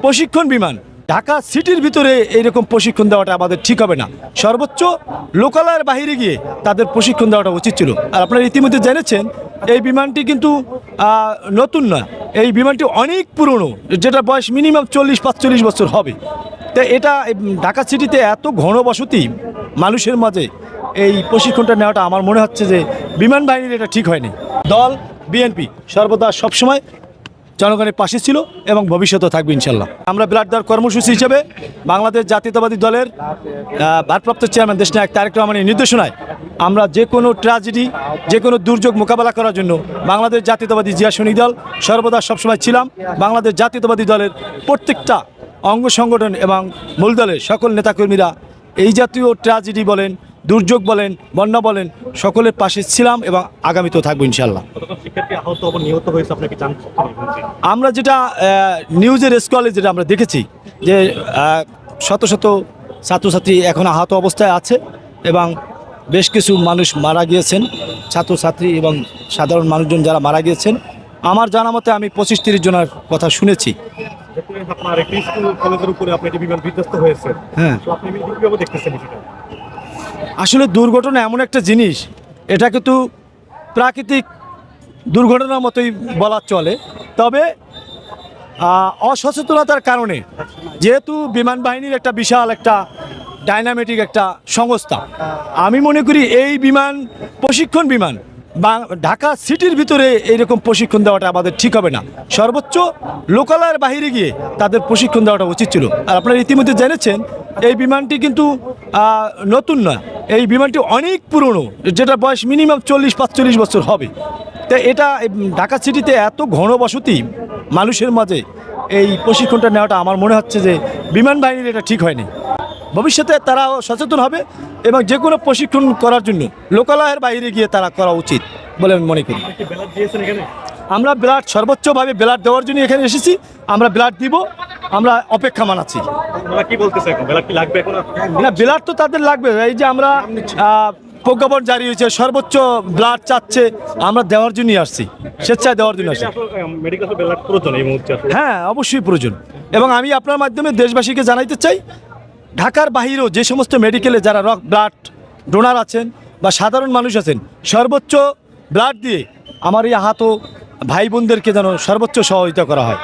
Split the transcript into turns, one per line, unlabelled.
প্রশিক্ষণ বিমান ঢাকা সিটির ভিতরে এইরকম প্রশিক্ষণ দেওয়াটা আমাদের ঠিক হবে না। সর্বোচ্চ লোকালয়ের বাইরে গিয়ে তাদের প্রশিক্ষণ দেওয়াটা উচিত ছিল। আর আপনারা ইতিমধ্যে জেনেছেন এই বিমানটি কিন্তু নতুন নয়, এই বিমানটি অনেক পুরনো, যেটা বয়স মিনিমাম 40-45 বছর হবে। তো এটা ঢাকা সিটিতে এত ঘনবসতি মানুষের মাঝে এই প্রশিক্ষণটা নেওয়াটা আমার মনে হচ্ছে যে বিমান বাহিনীর এটা ঠিক হয়নি। দল বিএনপি সর্বদা সবসময় জনগণের পাশে ছিল এবং ভবিষ্যতেও থাকবে ইনশাল্লাহ। আমরা ব্লাড দেওয়ার কর্মসূচি হিসেবে বাংলাদেশ জাতীয়তাবাদী দলের ভারপ্রাপ্ত চেয়ারম্যান দেশনায়ক তারেক রহমানের নির্দেশনায় আমরা যে কোনো ট্র্যাজেডি, যে কোনো দুর্যোগ মোকাবেলা করার জন্য বাংলাদেশ জাতীয়তাবাদী জিয়া সৈনিক দল সর্বদা সবসময় ছিলাম। বাংলাদেশ জাতীয়তাবাদী দলের প্রত্যেকটা অঙ্গ সংগঠন এবং মূল দলের সকল নেতাকর্মীরা এই জাতীয় ট্র্যাজেডি বলেন, দুর্যোগ বলেন, বন্যা বলেন, সকলের পাশে ছিলাম এবং আগামীতেও থাকবো ইনশাল্লাহ। আমরা যেটা নিউজের স্কলে যেটা আমরা দেখেছি যে শত শত ছাত্রছাত্রী এখন আহত অবস্থায় আছে এবং বেশ কিছু মানুষ মারা গিয়েছেন, ছাত্রছাত্রী এবং সাধারণ মানুষজন যারা মারা গিয়েছেন। আমার জানা মতে আমি 25-30 জনের কথা শুনেছি। হ্যাঁ, আসলে দুর্ঘটনা এমন একটা জিনিস, এটা কিন্তু প্রাকৃতিক দুর্ঘটনার মতোই বলা চলে। তবে অসচেতনতার কারণে, যেহেতু বিমান বাহিনীর একটা বিশাল একটা ডাইনামেটিক একটা সংস্থা, আমি মনে করি এই বিমান প্রশিক্ষণ বিমান ঢাকা সিটির ভিতরে এইরকম প্রশিক্ষণ দেওয়াটা আমাদের ঠিক হবে না। সর্বোচ্চ লোকালয়ের বাইরে গিয়ে তাদের প্রশিক্ষণ দেওয়াটা উচিত ছিল। আর আপনারা ইতিমধ্যে জেনেছেন এই বিমানটি কিন্তু নতুন নয়, এই বিমানটি অনেক পুরনো, যেটা বয়স মিনিমাম 40-45 বছর হবে। তো এটা ঢাকা সিটিতে এত ঘনবসতি মানুষের মাঝে এই প্রশিক্ষণটা নেওয়াটা আমার মনে হচ্ছে যে বিমান বাহিনীর এটা ঠিক হয়নি। ভবিষ্যতে তারাও সচেতন হবে এবং যে কোনো প্রশিক্ষণ করার জন্য লোকালয়ের বাইরে গিয়ে তারা করা উচিত বলে আমি মনে করি। আমরা ব্লাড সর্বোচ্চভাবে ব্লাড দেওয়ার জন্য এখানে এসেছি, আমরা ব্লাড দিব, আমরা অপেক্ষা মানাচ্ছি। না, ব্লাড তো তাদের লাগবে। এই যে আমরা প্রজ্ঞাপন জারি হয়েছে, সর্বোচ্চ ব্লাড চাচ্ছে, আমরা দেওয়ার জন্যই আসছি, স্বেচ্ছায় দেওয়ার জন্য আসছি। হ্যাঁ, অবশ্যই প্রয়োজন। এবং আমি আপনার মাধ্যমে দেশবাসীকে জানাইতে চাই, ঢাকার বাহিরেও যে সমস্ত মেডিকেলে যারা ব্লাড ডোনার আছেন বা সাধারণ মানুষ আছেন, সর্বোচ্চ ব্লাড দিয়ে আমার এই আহত ভাই বোনদেরকে যেন সর্বোচ্চ সহযোগিতা করা হয়।